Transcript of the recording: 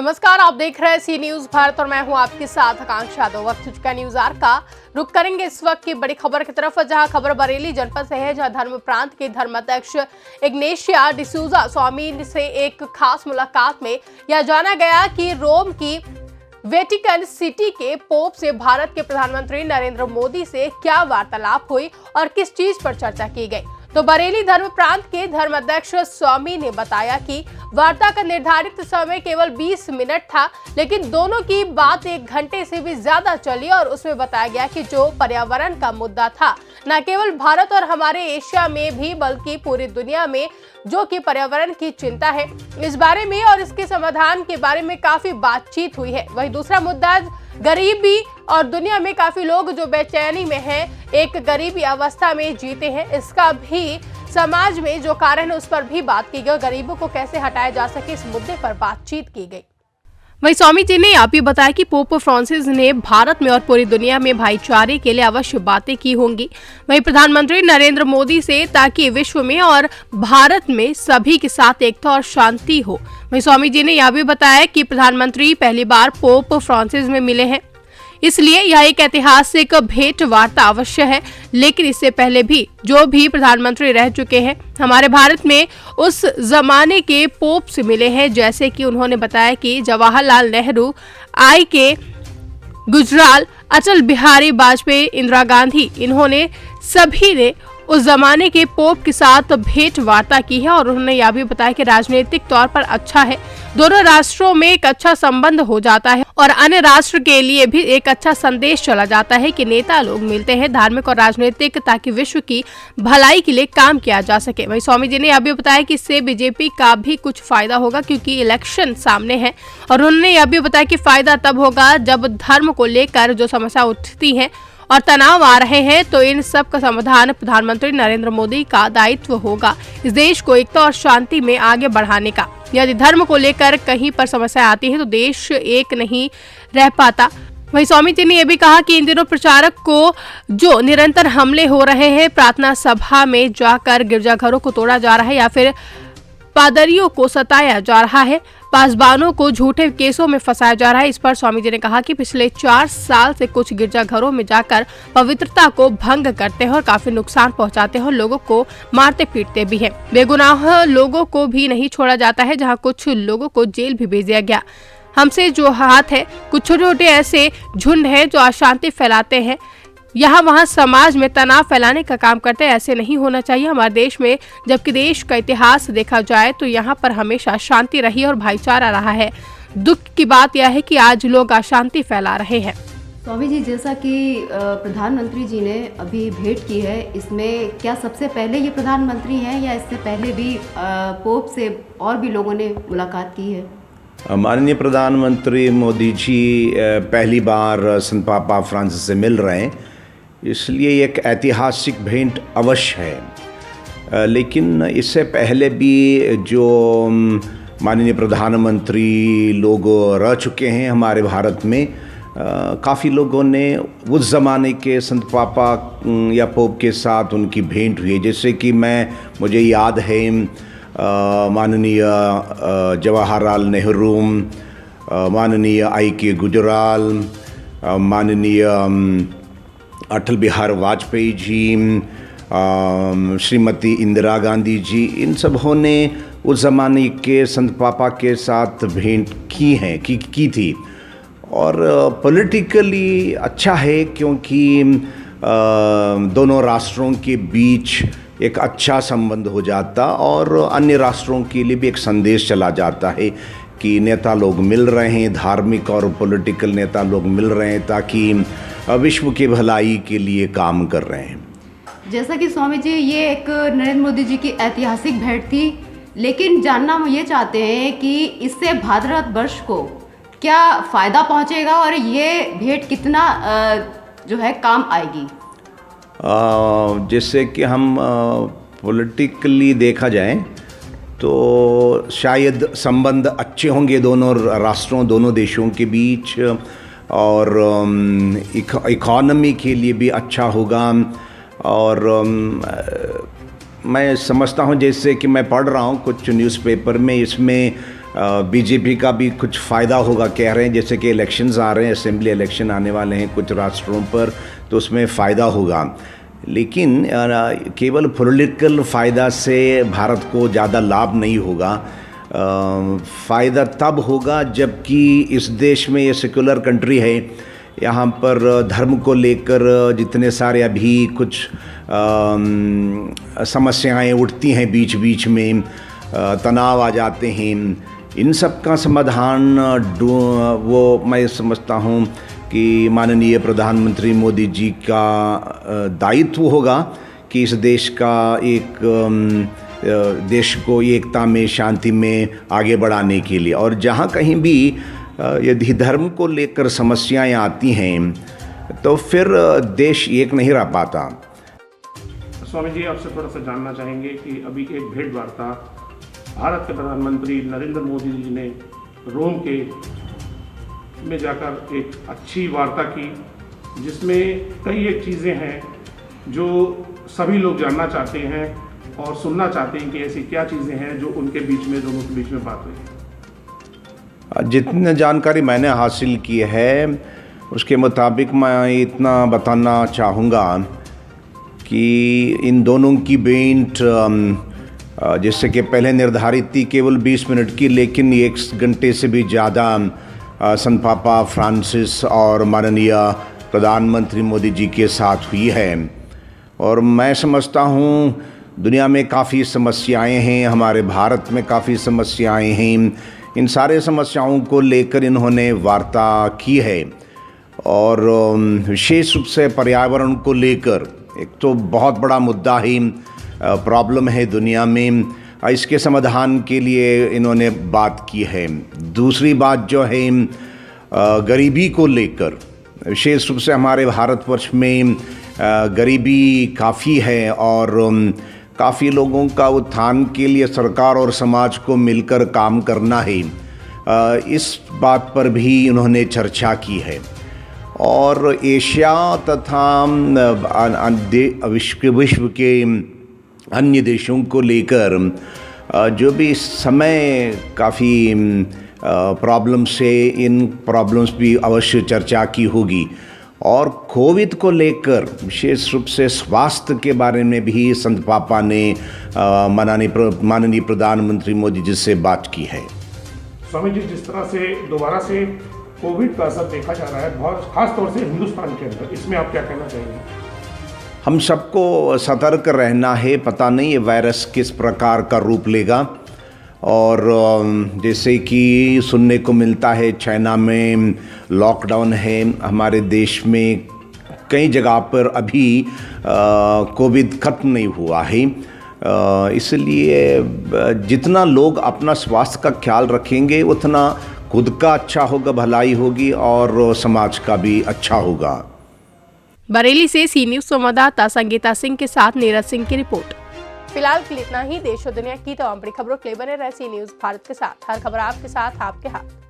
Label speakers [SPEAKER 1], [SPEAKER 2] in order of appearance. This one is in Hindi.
[SPEAKER 1] नमस्कार, आप देख रहे हैं सी न्यूज भारत और मैं हूं आपके साथ आकांक्षा यादव। वक्त हो चुका न्यूज आर का रुख करेंगे इस वक्त की बड़ी खबर की तरफ, जहां खबर बरेली जनपद से है, जहां धर्म प्रांत के धर्माध्यक्ष इग्नेशिया डिसूजा स्वामी से एक खास मुलाकात में यह जाना गया कि रोम की वेटिकन सिटी के पोप से भारत के प्रधानमंत्री नरेंद्र मोदी से क्या वार्तालाप हुई और किस चीज पर चर्चा की गई। तो बरेली धर्म प्रांत के धर्माध्यक्ष स्वामी ने बताया कि वार्ता का निर्धारित समय केवल 20 मिनट था, लेकिन दोनों की बात 1 घंटे से भी ज्यादा चली और उसमें बताया गया कि जो पर्यावरण का मुद्दा था, न केवल भारत और हमारे एशिया में भी बल्कि पूरी दुनिया में जो कि पर्यावरण की चिंता है, इस बारे में और इसके समाधान के बारे में काफी बातचीत हुई है। वहीं दूसरा मुद्दा गरीबी और दुनिया में काफी लोग जो बेचैनी में हैं, एक गरीबी अवस्था में जीते हैं, इसका भी समाज में जो कारण है उस पर भी बात की गई। गरीबों को कैसे हटाया जा सके, इस मुद्दे पर बातचीत की गई। वहीं स्वामी जी ने यह भी बताया कि पोप फ्रांसिस ने भारत में और पूरी दुनिया में भाईचारे के लिए अवश्य बातें की होंगी। वहीं प्रधानमंत्री नरेंद्र मोदी से ताकि विश्व में और भारत में सभी के साथ एकता और शांति हो। वहीं स्वामी जी ने यह भी बताया कि प्रधानमंत्री पहली बार पोप फ्रांसिस में मिले हैं, इसलिए यह एक ऐतिहासिक भेंट वार्ता अवश्य है। लेकिन इससे पहले भी जो भी प्रधानमंत्री रह चुके हैं हमारे भारत में, उस जमाने के पोप से मिले हैं। जैसे कि उन्होंने बताया कि जवाहरलाल नेहरू, आई के गुजराल, अटल बिहारी वाजपेयी, इंदिरा गांधी, इन्होंने सभी ने उस जमाने के पोप के साथ भेंट वार्ता की है। और उन्होंने यह भी बताया कि राजनीतिक तौर पर अच्छा है, दोनों राष्ट्रों में एक अच्छा संबंध हो जाता है और अन्य राष्ट्र के लिए भी एक अच्छा संदेश चला जाता है कि नेता लोग मिलते हैं धार्मिक और राजनीतिक, ताकि विश्व की भलाई के लिए काम किया जा सके। वहीं स्वामी जी ने यह भी बताया कि इससे बीजेपी का भी कुछ फायदा होगा, क्योंकि इलेक्शन सामने है। और उन्होंने यह भी बताया कि फायदा तब होगा जब धर्म को लेकर जो समस्या उठती है और तनाव आ रहे हैं, तो इन सब का समाधान प्रधानमंत्री नरेंद्र मोदी का दायित्व होगा, इस देश को एकता और शांति में आगे बढ़ाने का। यदि धर्म को लेकर कहीं पर समस्या आती है तो देश एक नहीं रह पाता। वहीं स्वामी जी ने यह भी कहा कि इन दिनों प्रचारक को जो निरंतर हमले हो रहे हैं, प्रार्थना सभा में जाकर गिरजाघरों को तोड़ा जा रहा है या फिर पादरियों को सताया जा रहा है, पासबानों को झूठे केसों में फंसाया जा रहा है। इस पर स्वामी जी ने कहा कि पिछले 4 साल से कुछ गिरजाघरों में जाकर पवित्रता को भंग करते हैं और काफी नुकसान पहुंचाते हैं और लोगों को मारते पीटते भी हैं। बेगुनाह लोगों को भी नहीं छोड़ा जाता है, जहां कुछ लोगों को जेल भी भेज दिया गया। हमसे जो हाथ है, कुछ छोटे छोटे ऐसे झुंड है जो अशांति फैलाते हैं, यहाँ वहाँ समाज में तनाव फैलाने का काम करते हैं। ऐसे नहीं होना चाहिए हमारे देश में, जबकि देश का इतिहास देखा जाए तो यहाँ पर हमेशा शांति रही और भाईचारा रहा है। दुख की बात यह है कि आज लोग अशांति फैला रहे हैं।
[SPEAKER 2] स्वामी जी, जैसा कि प्रधानमंत्री जी ने अभी भेंट की है, इसमें क्या सबसे पहले ये प्रधानमंत्री हैं या इससे पहले भी पोप से और भी लोगों ने मुलाकात की है?
[SPEAKER 3] माननीय प्रधानमंत्री मोदी जी पहली बार संत पापा फ्रांसिस से मिल रहे हैं, इसलिए एक ऐतिहासिक भेंट अवश्य है। लेकिन इससे पहले भी जो माननीय प्रधानमंत्री लोग रह चुके हैं हमारे भारत में, काफ़ी लोगों ने उस ज़माने के संत पापा या पोप के साथ उनकी भेंट हुई है। जैसे कि मुझे याद है माननीय जवाहरलाल नेहरू, माननीय आई के गुजराल, माननीय अटल बिहारी वाजपेयी जी, श्रीमती इंदिरा गांधी जी, इन सबों ने उस ज़माने के संत पापा के साथ भेंट की थी। और पॉलिटिकली अच्छा है, क्योंकि दोनों राष्ट्रों के बीच एक अच्छा संबंध हो जाता और अन्य राष्ट्रों के लिए भी एक संदेश चला जाता है कि नेता लोग मिल रहे हैं, धार्मिक और पॉलिटिकल नेता लोग मिल रहे हैं, ताकि विश्व की भलाई के लिए काम कर रहे हैं।
[SPEAKER 2] जैसा कि स्वामी जी, ये एक नरेंद्र मोदी जी की ऐतिहासिक भेंट थी, लेकिन जानना हम ये चाहते हैं कि इससे भारत वर्ष को क्या फ़ायदा पहुंचेगा और ये भेंट कितना जो है काम आएगी?
[SPEAKER 3] जैसे कि हम पॉलिटिकली देखा जाए तो शायद संबंध अच्छे होंगे दोनों राष्ट्रों, दोनों देशों के बीच, और इकोनॉमी के लिए भी अच्छा होगा। और मैं समझता हूँ, जैसे कि मैं पढ़ रहा हूँ कुछ न्यूज़पेपर में, इसमें बीजेपी का भी कुछ फ़ायदा होगा कह रहे हैं, जैसे कि इलेक्शंस आ रहे हैं, असेंबली इलेक्शन आने वाले हैं कुछ राष्ट्रों पर, तो उसमें फ़ायदा होगा। लेकिन केवल पॉलिटिकल फ़ायदा से भारत को ज़्यादा लाभ नहीं होगा। फ़ायदा तब होगा जबकि इस देश में ये सेकुलर कंट्री है, यहाँ पर धर्म को लेकर जितने सारे अभी कुछ समस्याएं उठती हैं, बीच बीच में तनाव आ जाते हैं, इन सब का समाधान वो मैं समझता हूँ कि माननीय प्रधानमंत्री मोदी जी का दायित्व होगा कि इस देश का देश को एकता में, शांति में आगे बढ़ाने के लिए। और जहाँ कहीं भी यदि धर्म को लेकर समस्याएं आती हैं तो फिर देश एक नहीं रह पाता।
[SPEAKER 4] स्वामी जी, आपसे थोड़ा सा जानना चाहेंगे कि अभी एक भेंट वार्ता भारत के प्रधानमंत्री नरेंद्र मोदी जी ने रोम के में जाकर एक अच्छी वार्ता की, जिसमें कई एक चीज़ें हैं जो सभी लोग जानना चाहते हैं और सुनना चाहते हैं कि ऐसी क्या चीज़ें हैं जो उनके बीच में, दोनों के बीच में बात हुई।
[SPEAKER 3] जितनी जानकारी मैंने हासिल की है उसके मुताबिक मैं इतना बताना चाहूँगा कि इन दोनों की भेंट जैसे कि पहले निर्धारित थी केवल 20 मिनट की, लेकिन 1 घंटे से भी ज़्यादा संत पापा फ्रांसिस और माननीय प्रधानमंत्री मोदी जी के साथ हुई है। और मैं समझता हूँ दुनिया में काफ़ी समस्याएं हैं, हमारे भारत में काफ़ी समस्याएं हैं, इन सारे समस्याओं को लेकर इन्होंने वार्ता की है। और विशेष रूप से पर्यावरण को लेकर एक तो बहुत बड़ा मुद्दा ही प्रॉब्लम है दुनिया में, इसके समाधान के लिए इन्होंने बात की है। दूसरी बात जो है गरीबी को लेकर, विशेष रूप से हमारे भारतवर्ष में गरीबी काफ़ी है और काफ़ी लोगों का उत्थान के लिए सरकार और समाज को मिलकर काम करना है, इस बात पर भी इन्होंने चर्चा की है। और एशिया तथा विश्व के अन्य देशों को लेकर जो भी इस समय काफ़ी प्रॉब्लम्स है, इन प्रॉब्लम्स भी अवश्य चर्चा की होगी। और कोविड को लेकर विशेष रूप से स्वास्थ्य के बारे में भी संत पापा ने माननीय प्रधानमंत्री मोदी जी से बात की है।
[SPEAKER 4] स्वामी जी, जिस तरह से दोबारा से कोविड का असर देखा जा रहा है, बहुत खास तौर से हिंदुस्तान के अंदर, इसमें आप क्या कहना चाहेंगे?
[SPEAKER 3] हम सबको सतर्क रहना है, पता नहीं ये वायरस किस प्रकार का रूप लेगा। और जैसे कि सुनने को मिलता है चाइना में लॉकडाउन है, हमारे देश में कई जगह पर अभी कोविड खत्म नहीं हुआ है। इसलिए जितना लोग अपना स्वास्थ्य का ख्याल रखेंगे उतना खुद का अच्छा होगा, भलाई होगी और समाज का भी अच्छा होगा।
[SPEAKER 1] बरेली से सी न्यूज़ संवाददाता संगीता सिंह के साथ नीरज सिंह की रिपोर्ट। फिलहाल के लिए इतना ही। देश और दुनिया की तमाम बड़ी खबरों के लिए बने रहे सी न्यूज़ भारत के साथ। हर खबर आपके साथ, आपके हाथ।